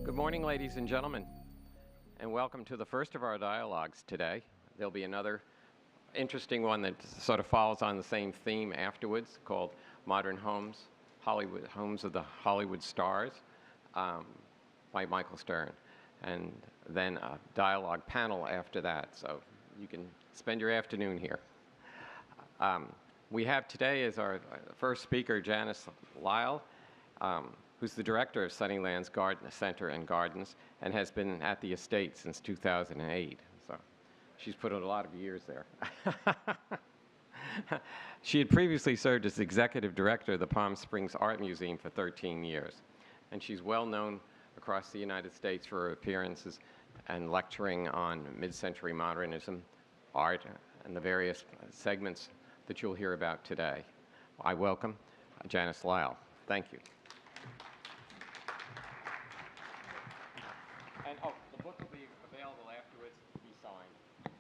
Good morning, ladies and gentlemen, and welcome to the first of our dialogues today. There'll be another interesting one that sort of follows on the same theme afterwards, called Modern Homes, Hollywood Homes of the Hollywood Stars, by Michael Stern. And then a dialogue panel after that, so you can spend your afternoon here. We have today as our first speaker Janice Lyle, who's the director of Sunnylands Center and Gardens and has been at the estate since 2008. So she's put in a lot of years there. She had previously served as executive director of the Palm Springs Art Museum for 13 years. And she's well known across the United States for her appearances and lecturing on mid-century modernism, art, and the various segments that you'll hear about today. I welcome Janice Lyle. Thank you. And the book will be available afterwards to be signed.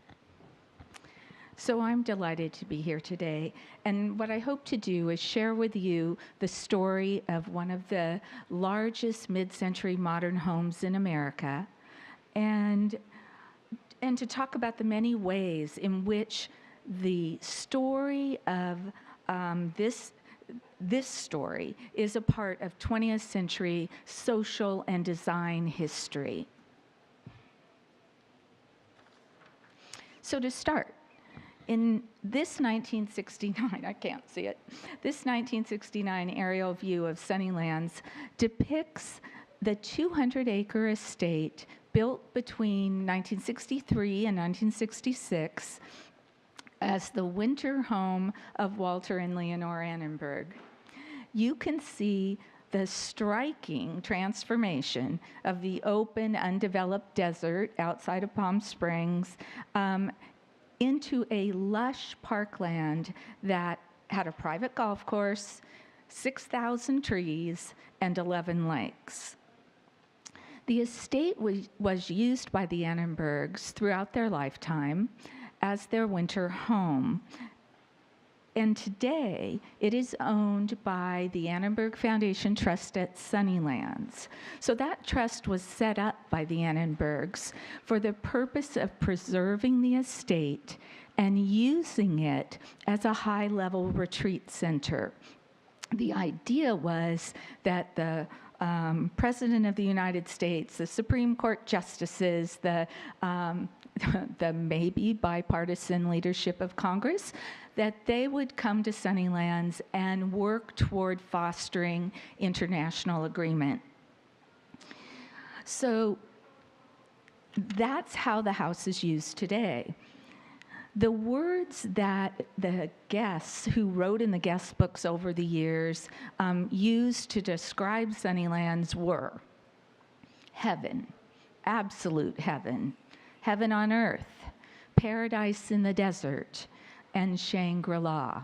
So I'm delighted to be here today, and what I hope to do is share with you the story of one of the largest mid-century modern homes in America, and to talk about the many ways in which the story of this story is a part of 20th century social and design history. So to start, in this 1969, I can't see it, this 1969 aerial view of Sunnylands depicts the 200-acre estate built between 1963 and 1966 as the winter home of Walter and Leonore Annenberg. You can see the striking transformation of the open, undeveloped desert outside of Palm Springs into a lush parkland that had a private golf course, 6,000 trees, and 11 lakes. The estate was used by the Annenbergs throughout their lifetime as their winter home. And today, it is owned by the Annenberg Foundation Trust at Sunnylands. So that trust was set up by the Annenbergs for the purpose of preserving the estate and using it as a high-level retreat center. The idea was that the President of the United States, the Supreme Court justices, the maybe bipartisan leadership of Congress, that they would come to Sunnylands and work toward fostering international agreement. So that's how the house is used today. The words that the guests who wrote in the guest books over the years used to describe Sunnylands were heaven, absolute heaven, heaven on earth, paradise in the desert, and Shangri-La.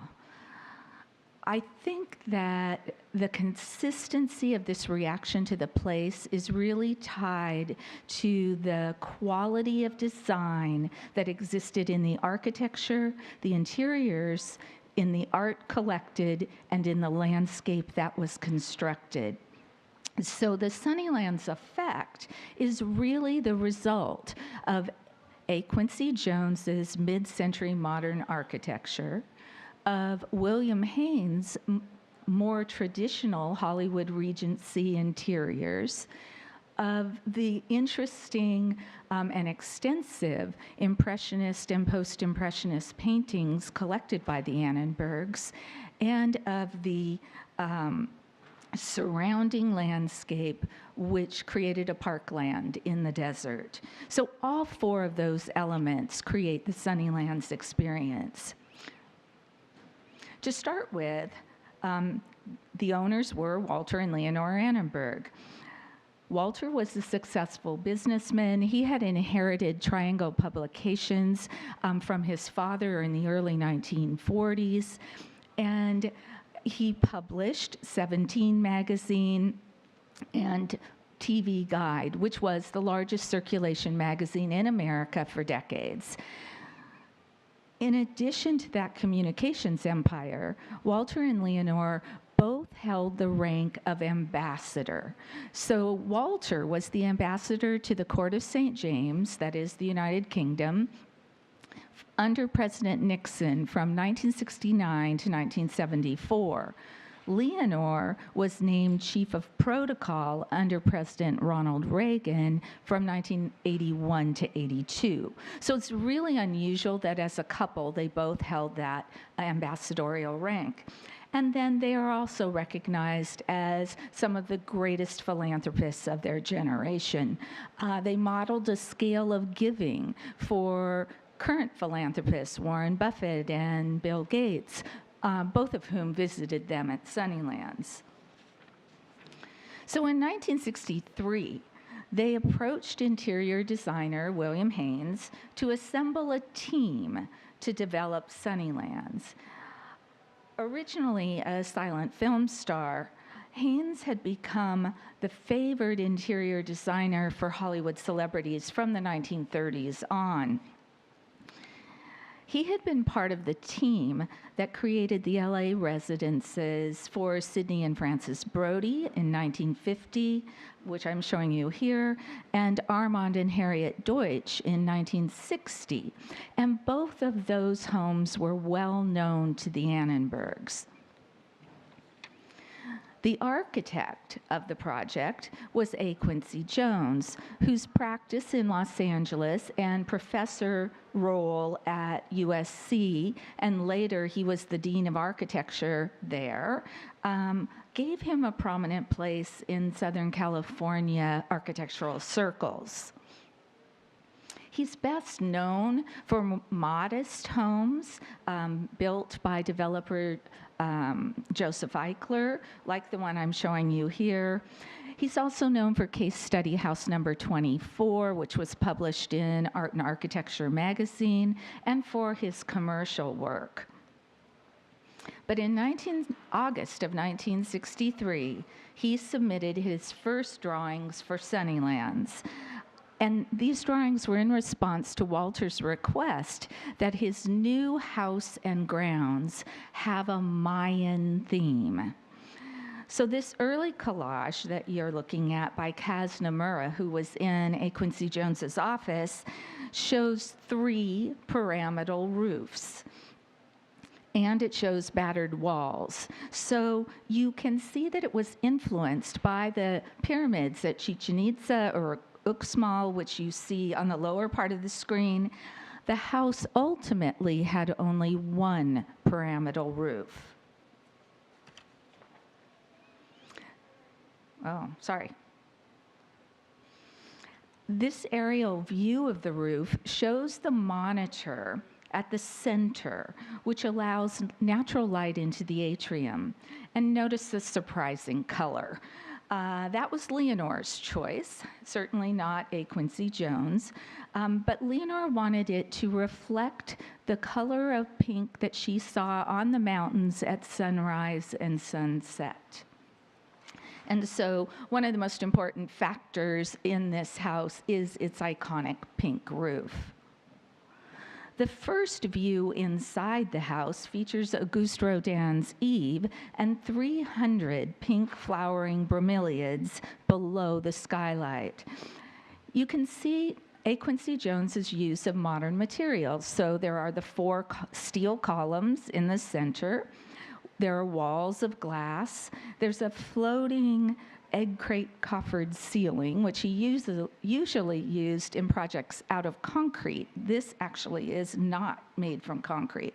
I think that the consistency of this reaction to the place is really tied to the quality of design that existed in the architecture, the interiors, in the art collected, and in the landscape that was constructed. So the Sunnylands effect is really the result of A. Quincy Jones's mid-century modern architecture, of William Haines' more traditional Hollywood Regency interiors, of the interesting and extensive Impressionist and Post-Impressionist paintings collected by the Annenbergs, and of the surrounding landscape which created a parkland in the desert. So all four of those elements create the Sunnylands experience. To start with, the owners were Walter and Leonore Annenberg. Walter was a successful businessman. He had inherited Triangle Publications from his father in the early 1940s, and he published 17 magazine and TV Guide, which was the largest circulation magazine in America for decades. In addition to that communications empire, Walter and Leonore both held the rank of ambassador. So Walter was the ambassador to the Court of St. James, that is the United Kingdom, under President Nixon from 1969 to 1974. Leonor was named Chief of Protocol under President Ronald Reagan from 1981 to 82. So it's really unusual that as a couple, they both held that ambassadorial rank. And then they are also recognized as some of the greatest philanthropists of their generation. They modeled a scale of giving for current philanthropists, Warren Buffett and Bill Gates, both of whom visited them at Sunnylands. So in 1963, they approached interior designer William Haines to assemble a team to develop Sunnylands. Originally a silent film star, Haines had become the favored interior designer for Hollywood celebrities from the 1930s on. He had been part of the team that created the LA residences for Sidney and Francis Brody in 1950, which I'm showing you here, and Armand and Harriet Deutsch in 1960. And both of those homes were well known to the Annenbergs. The architect of the project was A. Quincy Jones, whose practice in Los Angeles and professor role at USC, and later he was the Dean of Architecture there, gave him a prominent place in Southern California architectural circles. He's best known for modest homes built by developer Joseph Eichler, like the one I'm showing you here. He's also known for case study house number 24, which was published in Art and Architecture magazine, and for his commercial work. But in August of 1963, he submitted his first drawings for Sunnylands. And these drawings were in response to Walter's request that his new house and grounds have a Mayan theme. So this early collage that you're looking at by Kaz Nomura, who was in A. Quincy Jones's office, shows 3 pyramidal roofs. And it shows battered walls. So you can see that it was influenced by the pyramids at Chichen Itza or Uxmal, which you see on the lower part of the screen. The house ultimately had only 1 pyramidal roof. Oh, sorry. This aerial view of the roof shows the monitor at the center, which allows natural light into the atrium. And notice the surprising color. That was Leonor's choice, certainly not A. Quincy Jones, but Leonor wanted it to reflect the color of pink that she saw on the mountains at sunrise and sunset. And so one of the most important factors in this house is its iconic pink roof. The first view inside the house features Auguste Rodin's Eve and 300 pink flowering bromeliads below the skylight. You can see A. Quincy Jones's use of modern materials. So there are the 4 steel columns in the center. There are walls of glass. There's a floating egg crate coffered ceiling, which he usually used in projects out of concrete. This actually is not made from concrete.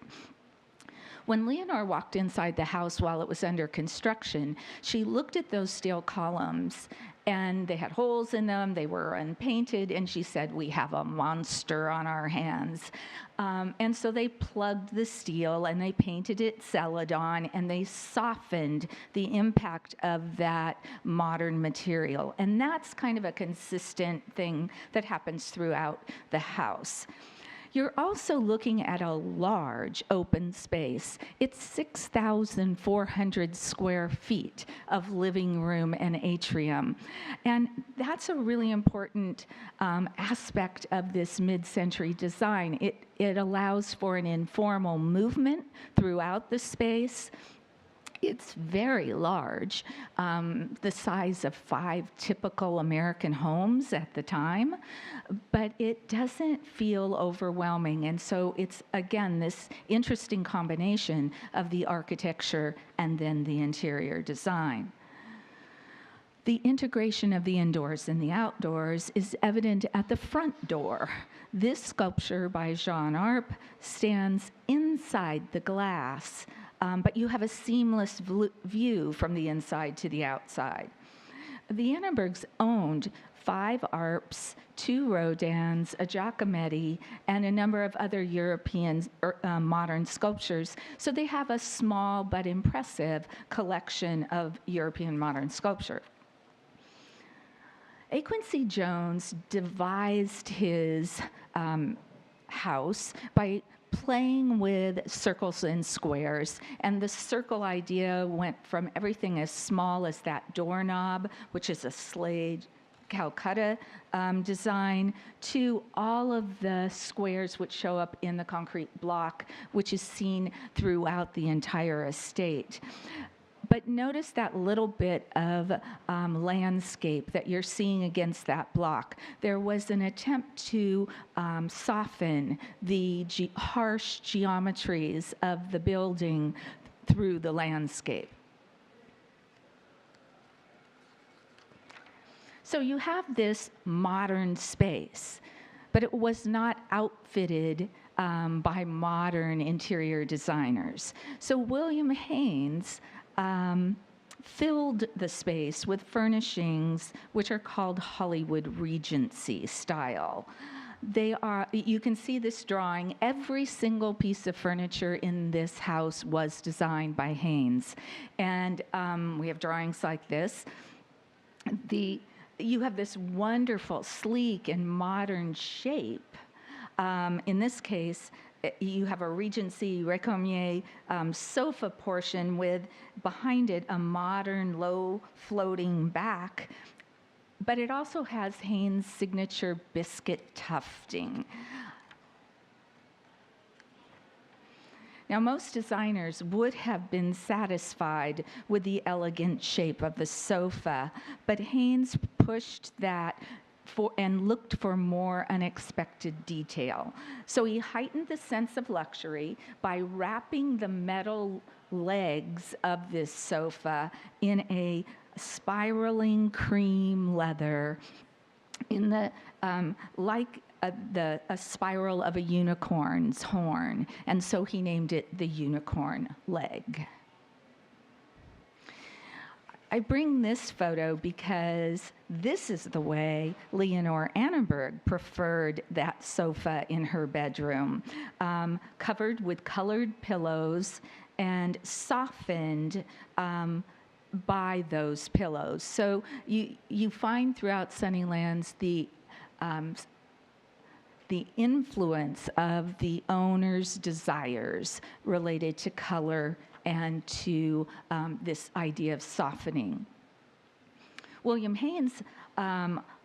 When Leonor walked inside the house while it was under construction, she looked at those steel columns, and they had holes in them, they were unpainted, and she said, "We have a monster on our hands." And so they plugged the steel and they painted it Celadon, and they softened the impact of that modern material. And that's kind of a consistent thing that happens throughout the house. You're also looking at a large open space. It's 6,400 square feet of living room and atrium. And that's a really important aspect of this mid-century design. It allows for an informal movement throughout the space. It's very large, the size of 5 typical American homes at the time, but it doesn't feel overwhelming. And so it's, again, this interesting combination of the architecture and then the interior design. The integration of the indoors and the outdoors is evident at the front door. This sculpture by Jean Arp stands inside the glass, but you have a seamless view from the inside to the outside. The Annenbergs owned 5 Arps, 2 Rodins, a Giacometti, and a number of other European modern sculptures. So they have a small but impressive collection of European modern sculpture. A. Quincy Jones devised his house by playing with circles and squares, and the circle idea went from everything as small as that doorknob, which is a Slade Calcutta design, to all of the squares which show up in the concrete block, which is seen throughout the entire estate. But notice that little bit of landscape that you're seeing against that block. There was an attempt to soften the harsh geometries of the building through the landscape. So you have this modern space, but it was not outfitted by modern interior designers. So William Haines filled the space with furnishings which are called Hollywood Regency style. You can see this drawing. Every single piece of furniture in this house was designed by Haines. And we have drawings like this. You have this wonderful, sleek, and modern shape. In this case, you have a Regency Recamier sofa portion with behind it a modern low floating back, but it also has Haines' signature biscuit tufting. Now, most designers would have been satisfied with the elegant shape of the sofa, but Haines pushed that and looked for more unexpected detail. So he heightened the sense of luxury by wrapping the metal legs of this sofa in a spiraling cream leather in the a spiral of a unicorn's horn, and so he named it the unicorn leg. I bring this photo because this is the way Leonore Annenberg preferred that sofa in her bedroom, covered with colored pillows and softened by those pillows. So you find throughout Sunnylands the influence of the owner's desires related to color and to this idea of softening. William Haines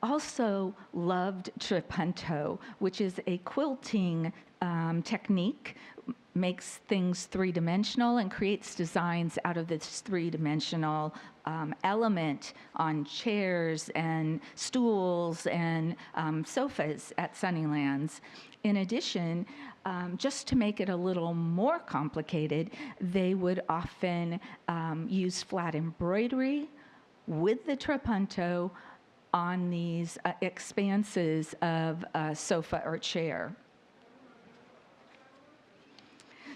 also loved Trapunto, which is a quilting technique, makes things three-dimensional and creates designs out of this three-dimensional element on chairs and stools and sofas at Sunnylands. In addition, just to make it a little more complicated, they would often use flat embroidery with the trapunto on these expanses of a sofa or chair.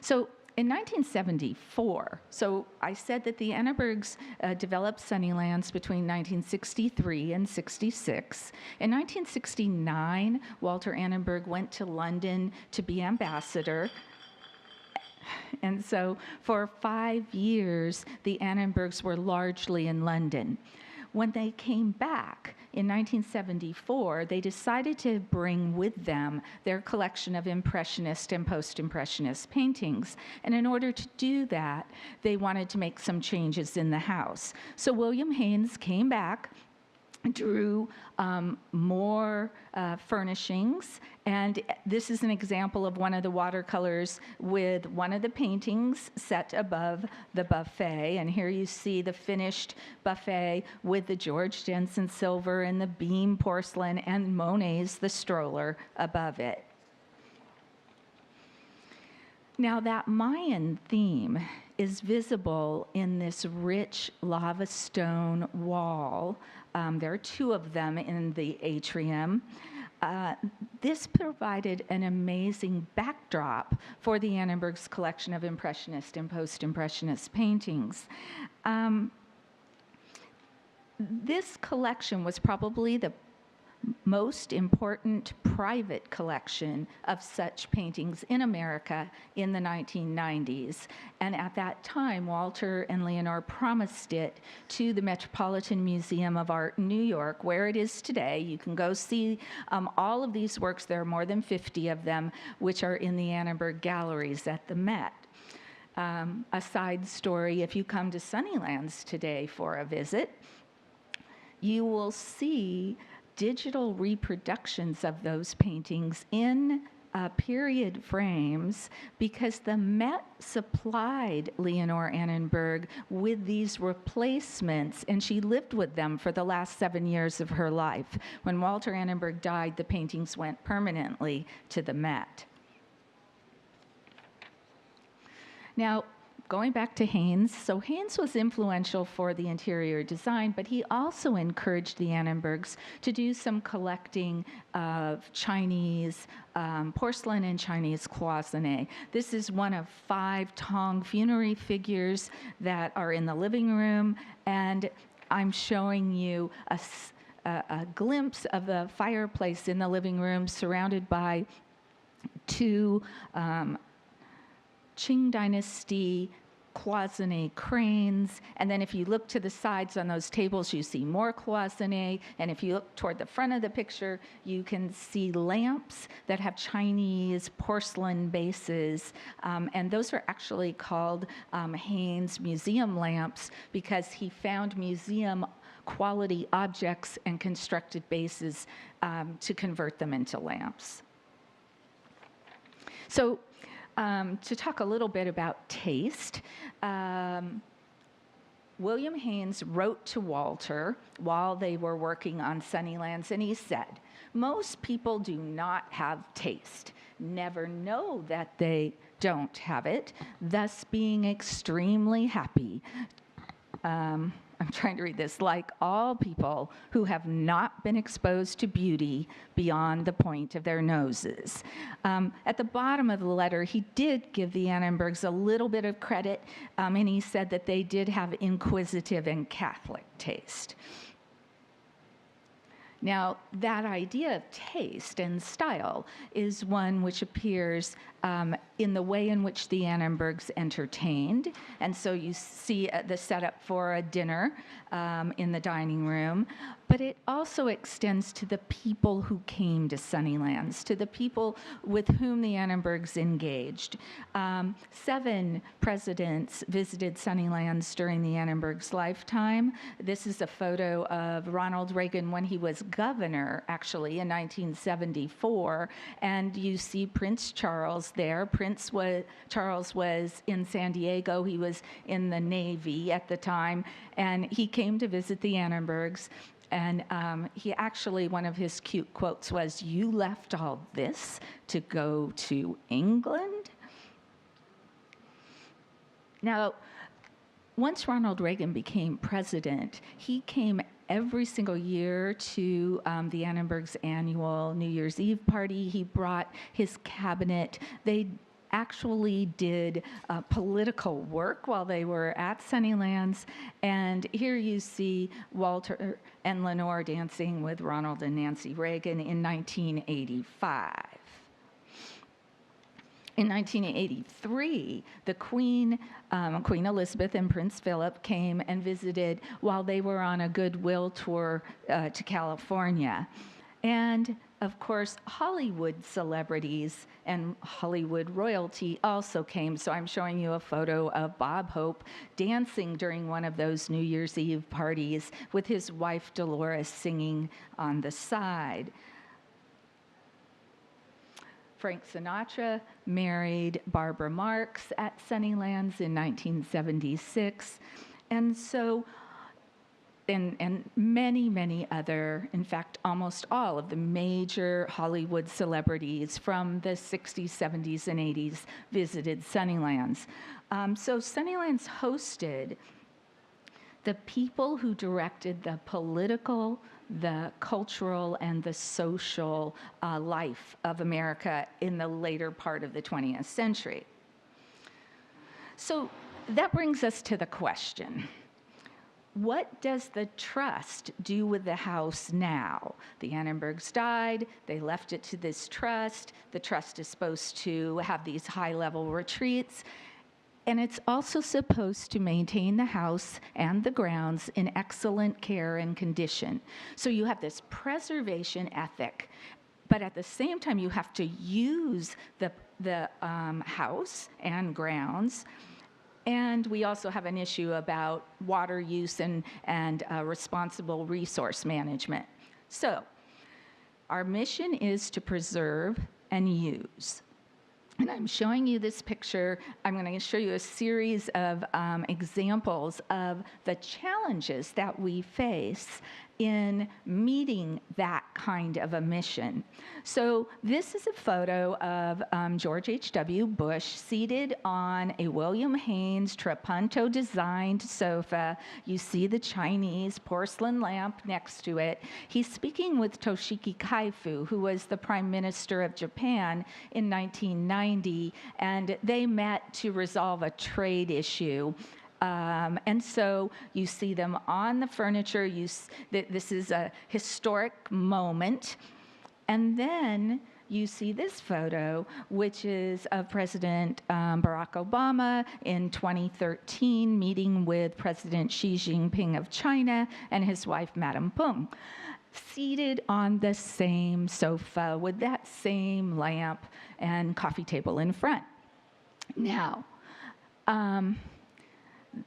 So in 1974, so I said that the Annenbergs developed Sunnylands between 1963 and 66. In 1969, Walter Annenberg went to London to be ambassador. And so for 5 years, the Annenbergs were largely in London. when they came back in 1974, they decided to bring with them their collection of Impressionist and Post-Impressionist paintings. And in order to do that, they wanted to make some changes in the house. So William Haines came back, drew more furnishings, and this is an example of one of the watercolors with one of the paintings set above the buffet, and here you see the finished buffet with the George Jensen silver and the beam porcelain and Monet's The Stroller above it. Now that Mayan theme is visible in this rich lava stone wall. There are two of them in the atrium. This provided an amazing backdrop for the Annenberg's collection of Impressionist and Post-Impressionist paintings. This collection was probably the most important private collection of such paintings in America in the 1990s. And at that time, Walter and Leonore promised it to the Metropolitan Museum of Art in New York, where it is today. You can go see all of these works. There are more than 50 of them, which are in the Annenberg galleries at the Met. A side story, if you come to Sunnylands today for a visit, you will see digital reproductions of those paintings in period frames because the Met supplied Leonore Annenberg with these replacements, and she lived with them for the last 7 years of her life. When Walter Annenberg died, the paintings went permanently to the Met. Now, going back to Haines, so Haines was influential for the interior design, but he also encouraged the Annenbergs to do some collecting of Chinese porcelain and Chinese cloisonne. This is one of 5 Tong funerary figures that are in the living room, and I'm showing you a glimpse of the fireplace in the living room surrounded by 2 Qing Dynasty cloisonne cranes, and then if you look to the sides on those tables, you see more cloisonne, and if you look toward the front of the picture, you can see lamps that have Chinese porcelain bases, and those are actually called Haines museum lamps because he found museum quality objects and constructed bases to convert them into lamps. So to talk a little bit about taste, William Haines wrote to Walter while they were working on Sunnylands, and he said, "Most people do not have taste, never know that they don't have it, thus being extremely happy." I'm trying to read this. "Like all people who have not been exposed to beauty beyond the point of their noses." At the bottom of the letter, he did give the Annenbergs a little bit of credit, and he said that they did have inquisitive and Catholic taste. Now, that idea of taste and style is one which appears in the way in which the Annenbergs entertained. And so you see the setup for a dinner in the dining room. But it also extends to the people who came to Sunnylands, to the people with whom the Annenbergs engaged. 7 presidents visited Sunnylands during the Annenbergs' lifetime. This is a photo of Ronald Reagan when he was governor, actually, in 1974. And you see Prince Charles there. Charles was in San Diego. He was in the Navy at the time. And he came to visit the Annenbergs. And he actually, one of his cute quotes was, "You left all this to go to England?" Now, once Ronald Reagan became president, he came every single year to the Annenbergs' annual New Year's Eve party. He brought his cabinet. They actually did political work while they were at Sunnylands. And here you see Walter and Leonore dancing with Ronald and Nancy Reagan in 1985. In 1983, the Queen Elizabeth and Prince Philip came and visited while they were on a goodwill tour to California. And of course, Hollywood celebrities and Hollywood royalty also came. So I'm showing you a photo of Bob Hope dancing during one of those New Year's Eve parties with his wife Dolores singing on the side. Frank Sinatra married Barbara Marx at Sunnylands in 1976. And so, and many, many other, in fact, almost all of the major Hollywood celebrities from the 60s, 70s, and 80s visited Sunnylands. So Sunnylands hosted the people who directed the political, the cultural, and the social life of America in the later part of the 20th century. So that brings us to the question. What does the trust do with the house now? The Annenbergs died, they left it to this trust. The trust is supposed to have these high-level retreats, and it's also supposed to maintain the house and the grounds in excellent care and condition. So you have this preservation ethic, but at the same time you have to use the house and grounds. And we also have an issue about water use and responsible resource management. So our mission is to preserve and use. And I'm showing you this picture. I'm going to show you a series of examples of the challenges that we face in meeting that kind of a mission. So this is a photo of George H.W. Bush seated on a William Haines Trapunto designed sofa. You see the Chinese porcelain lamp next to it. He's speaking with Toshiki Kaifu, who was the Prime Minister of Japan in 1990, and they met to resolve a trade issue. And so you see them on the furniture. This is a historic moment. And then you see this photo, which is of President Barack Obama in 2013 meeting with President Xi Jinping of China and his wife, Madame Peng, seated on the same sofa with that same lamp and coffee table in front. Now,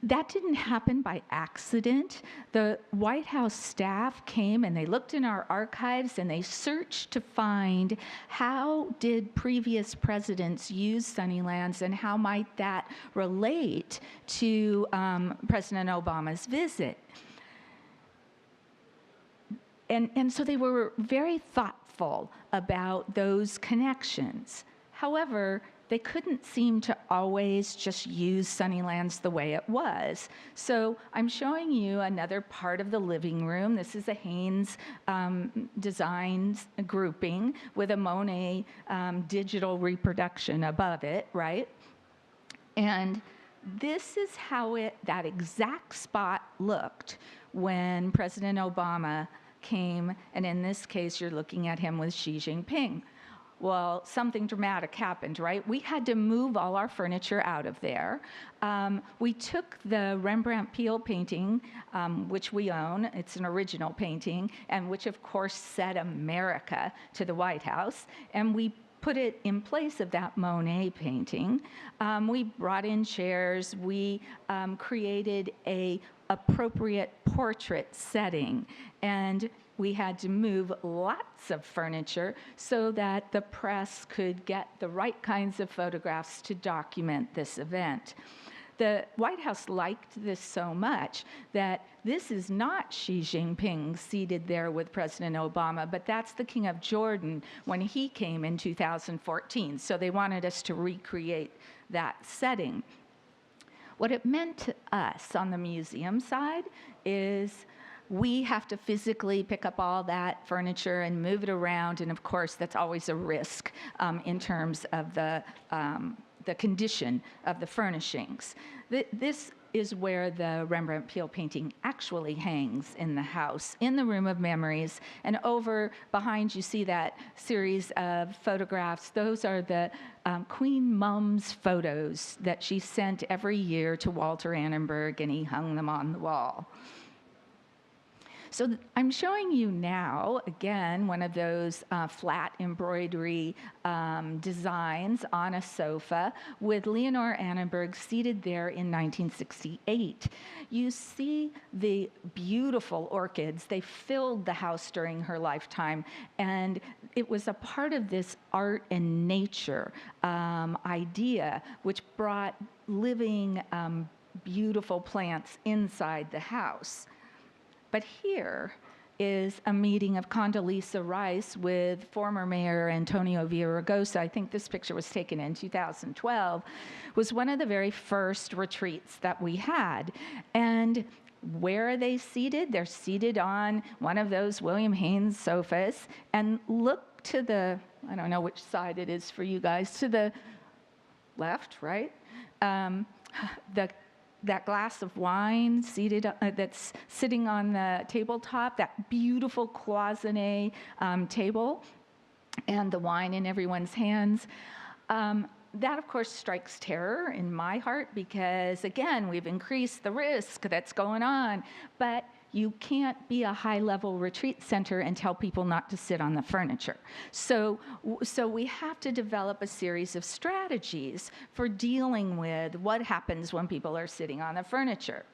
that didn't happen by accident. The White House staff came and they looked in our archives and they searched to find how did previous presidents use Sunnylands and how might that relate to President Obama's visit. And so they were very thoughtful about those connections. However, they couldn't seem to always just use Sunnylands the way it was. So I'm showing you another part of the living room. This is a Haines designs grouping with a Monet digital reproduction above it, right? And this is how that exact spot looked when President Obama came, and in this case, you're looking at him with Xi Jinping. Well, something dramatic happened, right? We had to move all our furniture out of there. We took the Rembrandt Peale painting, which we own. It's an original painting, and which, of course, said America to the White House, and we put it in place of that Monet painting. We brought in chairs. We created a appropriate portrait setting, and we had to move lots of furniture so that the press could get the right kinds of photographs to document this event. The White House liked this so much that this is not Xi Jinping seated there with President Obama, but that's the King of Jordan when he came in 2014. So they wanted us to recreate that setting. What it meant to us on the museum side is we have to physically pick up all that furniture and move it around, and of course that's always a risk in terms of the the condition of the furnishings. This is where the Rembrandt Peale painting actually hangs in the house, in the Room of Memories. And over behind you see that series of photographs. Those are the Queen Mum's photos that she sent every year to Walter Annenberg, and he hung them on the wall. So I'm showing you now, again, one of those flat embroidery designs on a sofa with Leonor Annenberg seated there in 1968. You see the beautiful orchids. They filled the house during her lifetime, and it was a part of this art and nature idea which brought living, beautiful plants inside the house. But here is a meeting of Condoleezza Rice with former Mayor Antonio Villaraigosa. I think this picture was taken in 2012. Was one of the very first retreats that we had. And where are they seated? They're seated on one of those William Haines sofas. And look to the, I don't know which side it is for you guys, to the left, right? That glass of wine seated that's sitting on the tabletop, that beautiful cloisonne table, and the wine in everyone's hands. That, of course, strikes terror in my heart because, again, we've increased the risk that's going on. But you can't be a high-level retreat center and tell people not to sit on the furniture. So we have to develop a series of strategies for dealing with what happens when people are sitting on the furniture.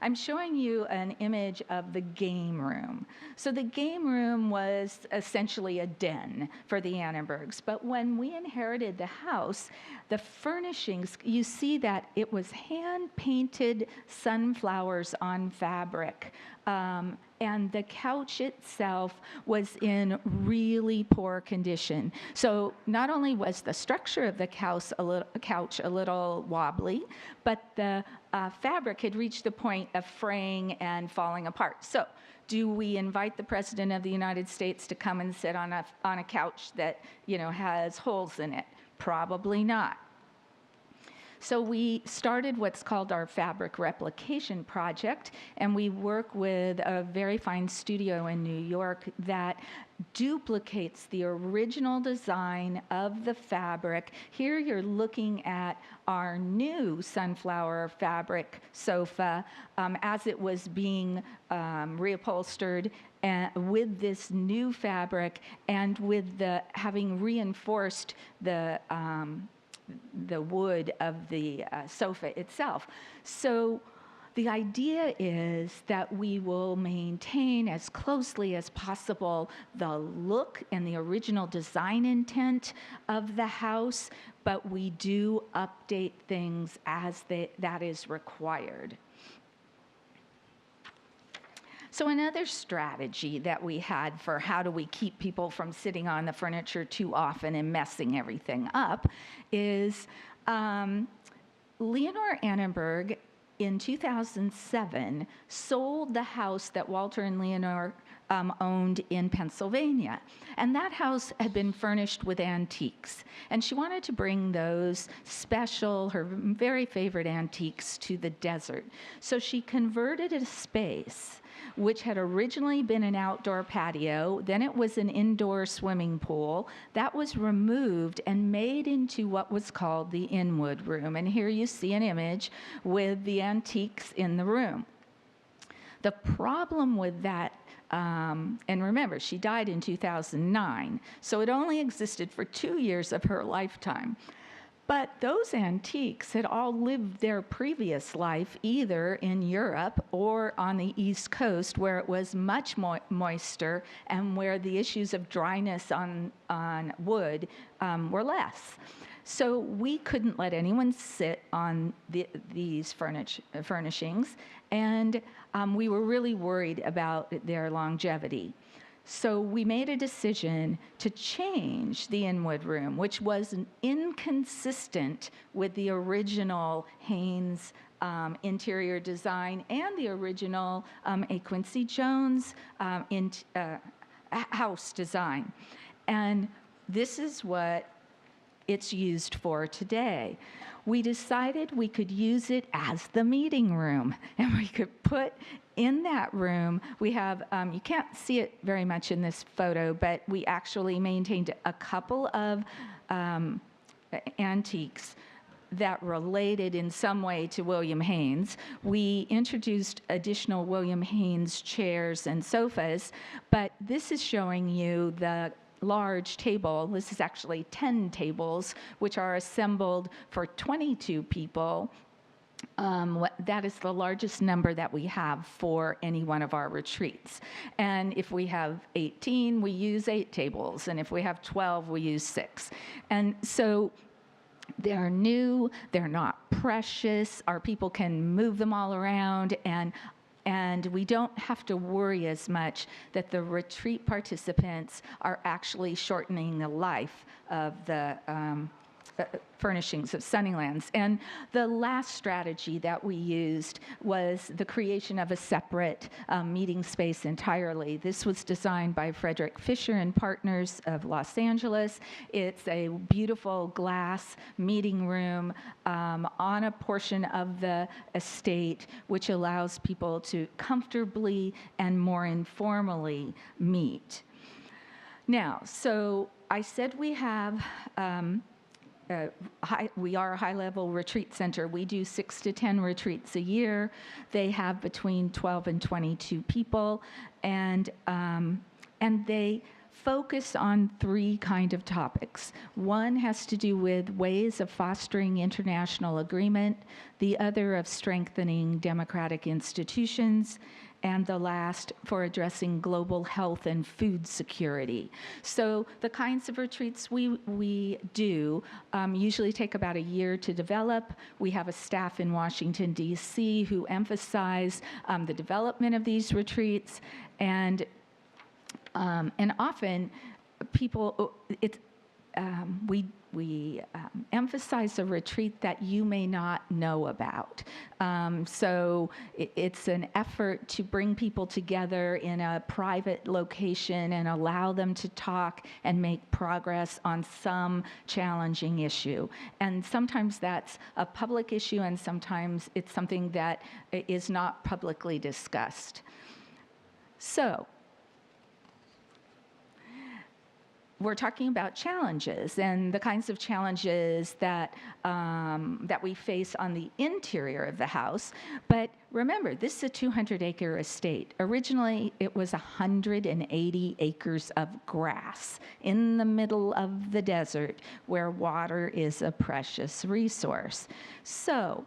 I'm showing you an image of the game room. So the game room was essentially a den for the Annenbergs, but when we inherited the house, the furnishings, you see that it was hand-painted sunflowers on fabric. And the couch itself was in really poor condition. So not only was the structure of the couch a little wobbly, but the fabric had reached the point of fraying and falling apart. So do we invite the President of the United States to come and sit on a couch that, has holes in it? Probably not. So we started what's called our fabric replication project, and we work with a very fine studio in New York that duplicates the original design of the fabric. Here you're looking at our new sunflower fabric sofa as it was being reupholstered with this new fabric and with having reinforced the wood of the sofa itself. So the idea is that we will maintain as closely as possible the look and the original design intent of the house, but we do update things as that is required. So another strategy that we had for how do we keep people from sitting on the furniture too often and messing everything up is Leonore Annenberg in 2007 sold the house that Walter and Leonore owned in Pennsylvania. And that house had been furnished with antiques. And she wanted to bring those special, her very favorite antiques to the desert. So she converted a space which had originally been an outdoor patio, then it was an indoor swimming pool. That was removed and made into what was called the Inwood Room. And here you see an image with the antiques in the room. The problem with that, and remember, she died in 2009, so it only existed for 2 years of her lifetime. But those antiques had all lived their previous life either in Europe or on the East Coast, where it was much moister and where the issues of dryness on wood were less. So we couldn't let anyone sit on these furnishings, and we were really worried about their longevity. So we made a decision to change the Inwood Room, which was inconsistent with the original Haines interior design and the original a Quincy Jones house design. And this is what it's used for today. We decided we could use it as the meeting room, and we could put in that room, we have, you can't see it very much in this photo, but we actually maintained a couple of antiques that related in some way to William Haines. We introduced additional William Haines chairs and sofas, but this is showing you the large table. This is actually 10 tables, which are assembled for 22 people. That is the largest number that we have for any one of our retreats. And if we have 18, we use 8 tables. And if we have 12, we use 6. And so they're new, they're not precious, our people can move them all around, and we don't have to worry as much that the retreat participants are actually shortening the life of the furnishings of Sunnylands. And the last strategy that we used was the creation of a separate meeting space entirely. This was designed by Frederick Fisher and Partners of Los Angeles. It's a beautiful glass meeting room on a portion of the estate, which allows people to comfortably and more informally meet. Now, so I said we have we are a high-level retreat center. We do 6 to 10 retreats a year. They have between 12 and 22 people, and they focus on 3 kind of topics. One has to do with ways of fostering international agreement, the other of strengthening democratic institutions, and the last for addressing global health and food security. So the kinds of retreats we do usually take about a year to develop. We have a staff in Washington, D.C. who emphasize the development of these retreats, and often people, we emphasize a retreat that you may not know about. So it's an effort to bring people together in a private location and allow them to talk and make progress on some challenging issue. And sometimes that's a public issue, and sometimes it's something that is not publicly discussed. So we're talking about challenges and the kinds of challenges that that we face on the interior of the house. But remember, this is a 200-acre estate. Originally, it was 180 acres of grass in the middle of the desert, where water is a precious resource. So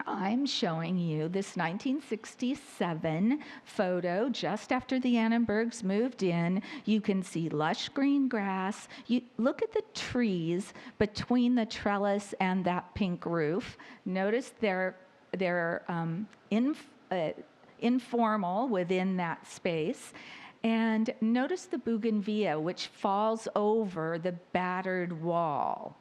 I'm showing you this 1967 photo just after the Annenbergs moved in. You can see lush green grass. You look at the trees between the trellis and that pink roof. Notice they're informal within that space. And notice the bougainvillea, which falls over the battered wall.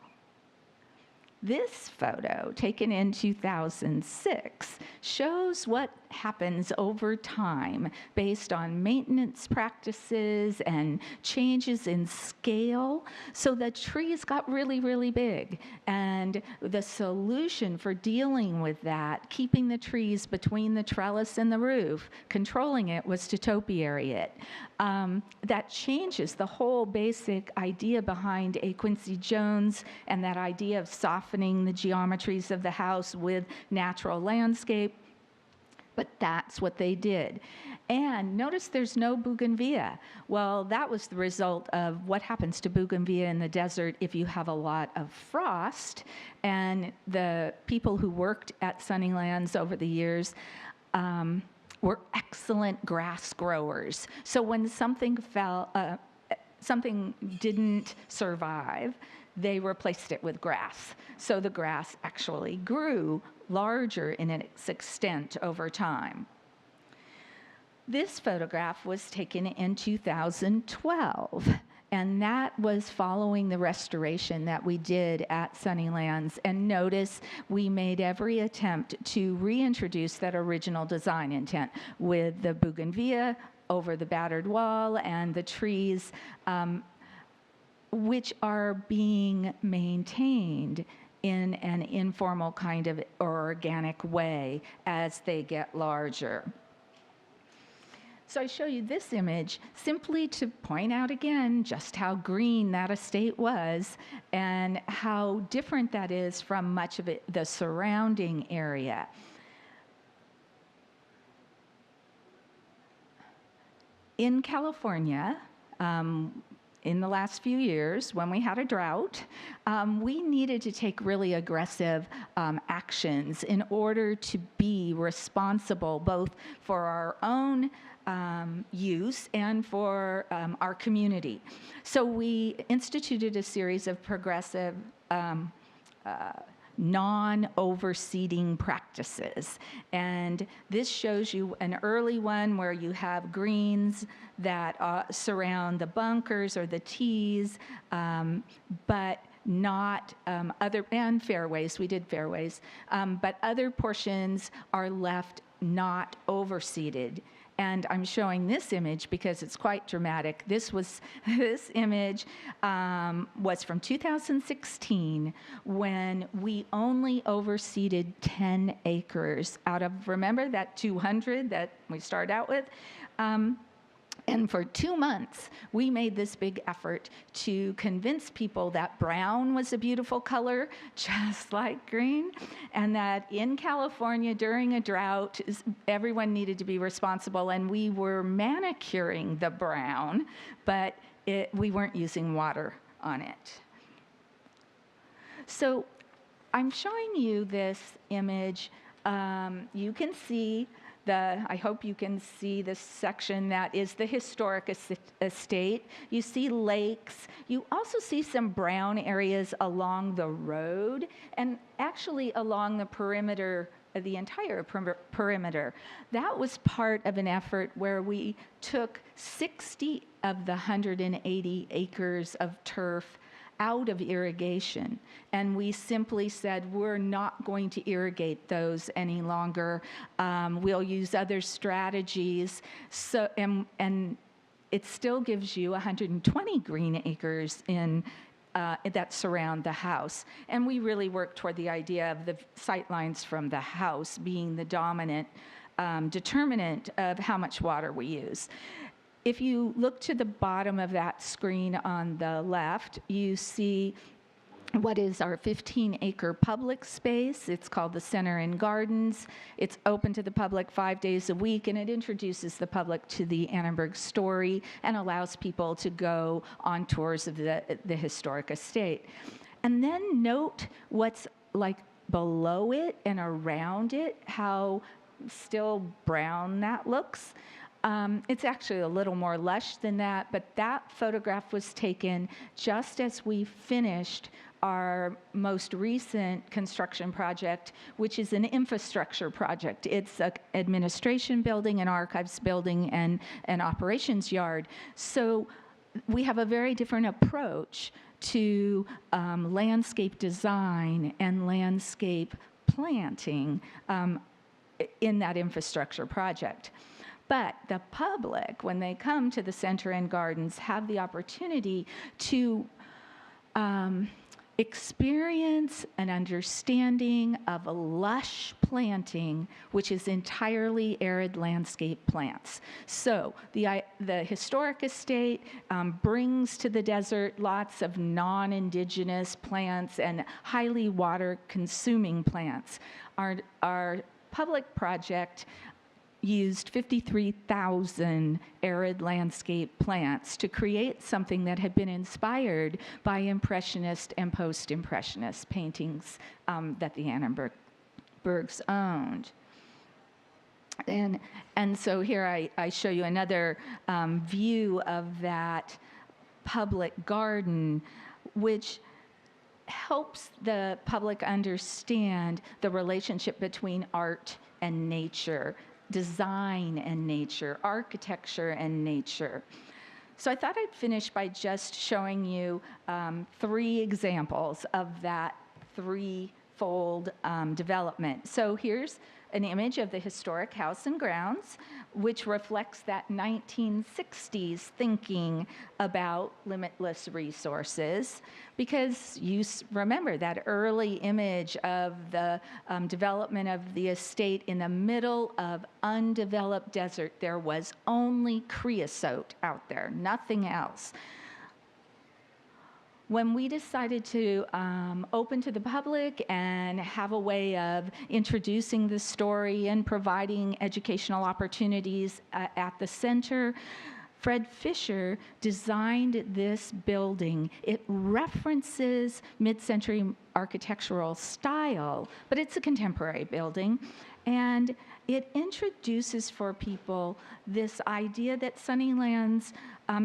This photo, taken in 2006, shows what happens over time based on maintenance practices and changes in scale. So the trees got really, really big. And the solution for dealing with that, keeping the trees between the trellis and the roof, controlling it, was to topiary it. That changes the whole basic idea behind a Quincy Jones and that idea of softening the geometries of the house with natural landscape. But that's what they did. And notice there's no bougainvillea. Well, that was the result of what happens to bougainvillea in the desert if you have a lot of frost. And the people who worked at Sunnylands over the years were excellent grass growers. So when something didn't survive, they replaced it with grass. So the grass actually grew larger in its extent over time. This photograph was taken in 2012, and that was following the restoration that we did at Sunnylands. And notice we made every attempt to reintroduce that original design intent with the bougainvillea over the battered wall and the trees which are being maintained in an informal kind of organic way as they get larger. So I show you this image simply to point out again just how green that estate was and how different that is from much of the surrounding area. In California, in the last few years, when we had a drought, we needed to take really aggressive actions in order to be responsible both for our own use and for our community. So we instituted a series of progressive non-overseeding practices. And this shows you an early one where you have greens that surround the bunkers or the tees, but not other, and fairways, we did fairways, but other portions are left not overseeded. And I'm showing this image because it's quite dramatic. This image was from 2016 when we only overseeded 10 acres out of, remember that 200 that we started out with? And for 2 months, we made this big effort to convince people that brown was a beautiful color, just like green, and that in California during a drought, everyone needed to be responsible, and we were manicuring the brown, but we weren't using water on it. So I'm showing you this image. You can see I hope you can see this section that is the historic estate. You see lakes. You also see some brown areas along the road and actually along the perimeter, the entire perimeter. That was part of an effort where we took 60 of the 180 acres of turf out of irrigation, and we simply said we're not going to irrigate those any longer. We'll use other strategies. So and it still gives you 120 green acres in that surround the house. And we really work toward the idea of the sight lines from the house being the dominant determinant of how much water we use. If you look to the bottom of that screen on the left, you see what is our 15-acre public space. It's called the Center Gardens. It's open to the public 5 days a week, and it introduces the public to the Annenberg story and allows people to go on tours of the historic estate. And then note what's like below it and around it, how still brown that looks. It's actually a little more lush than that, but that photograph was taken just as we finished our most recent construction project, which is an infrastructure project. It's an administration building, an archives building, and an operations yard. So we have a very different approach to landscape design and landscape planting in that infrastructure project. But the public, when they come to the Center Gardens, have the opportunity to experience an understanding of a lush planting, which is entirely arid landscape plants. So the historic estate brings to the desert lots of non-indigenous plants and highly water-consuming plants. Our public project used 53,000 arid landscape plants to create something that had been inspired by Impressionist and Post-Impressionist paintings that the Annenbergs owned. And so here I show you another view of that public garden, which helps the public understand the relationship between art and nature, design and nature, architecture and nature. So I thought I'd finish by just showing you 3 examples of that eightfold development. So here's an image of the historic house and grounds, which reflects that 1960s thinking about limitless resources. Because you remember that early image of the development of the estate in the middle of undeveloped desert. There was only creosote out there, nothing else. When we decided to open to the public and have a way of introducing the story and providing educational opportunities at the center, Fred Fisher designed this building. It references mid-century architectural style, but it's a contemporary building. And it introduces for people this idea that Sunnylands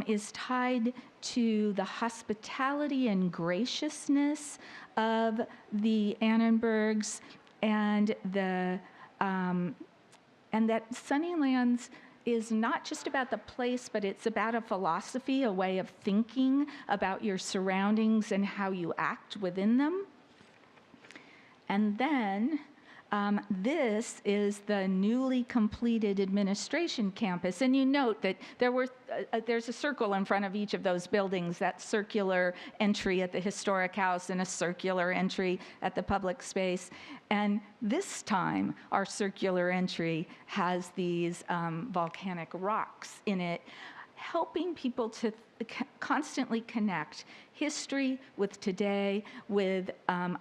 is tied to the hospitality and graciousness of the Annenbergs, and that Sunnylands is not just about the place, but it's about a philosophy, a way of thinking about your surroundings and how you act within them. And then this is the newly completed administration campus. And you note that there's a circle in front of each of those buildings, that circular entry at the historic house and a circular entry at the public space. And this time, our circular entry has these volcanic rocks in it, helping people to constantly connect history with today, with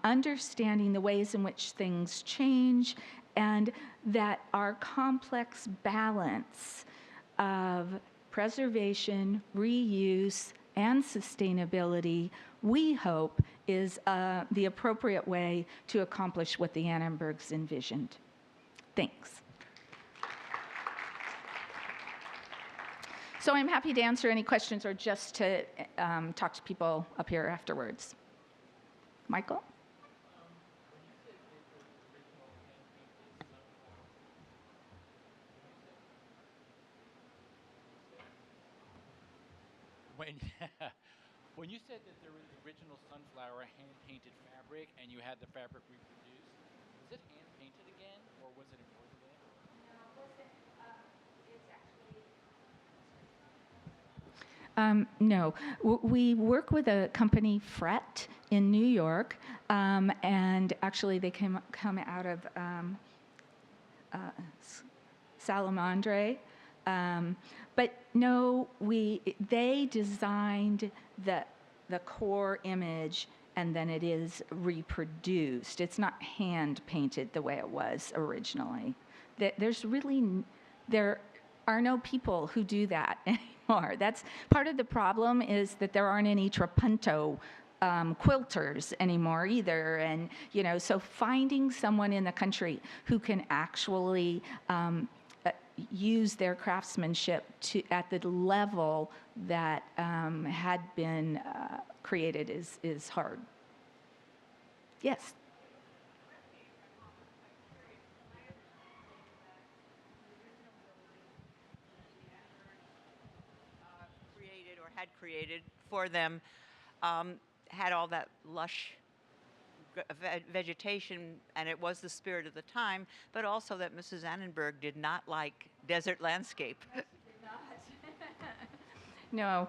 understanding the ways in which things change, and that our complex balance of preservation, reuse, and sustainability, we hope, is the appropriate way to accomplish what the Annenbergs envisioned. Thanks. So I'm happy to answer any questions or just to talk to people up here afterwards. Michael? When you said that there was original sunflower hand-painted fabric and you had the fabric reproduced, was it hand-painted again or was it embroidered in? No, we work with a company, Fret, in New York, and actually they come out of Salamandre. But no, they designed the core image, and then it is reproduced. It's not hand painted the way it was originally. There are no people who do that anymore. That's part of the problem, is that there aren't any Trapunto quilters anymore either. And, so finding someone in the country who can actually use their craftsmanship at the level that had been created is hard. Yes? Had created for them had all that lush vegetation, and it was the spirit of the time, but also that Mrs. Annenberg did not like desert landscape. No,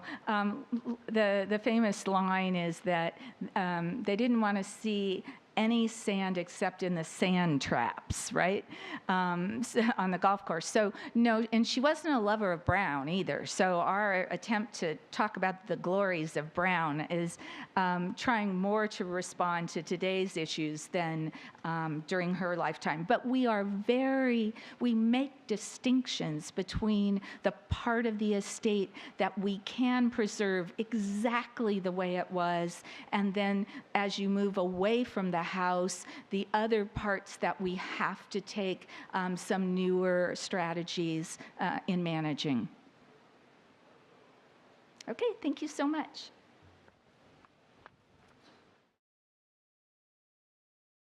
the famous line is that they didn't want to see any sand except in the sand traps, right, on the golf course. So no, and she wasn't a lover of brown either. So our attempt to talk about the glories of brown is trying more to respond to today's issues than during her lifetime. But we make distinctions between the part of the estate that we can preserve exactly the way it was, and then as you move away from the house, the other parts that we have to take some newer strategies in managing. Okay, thank you so much.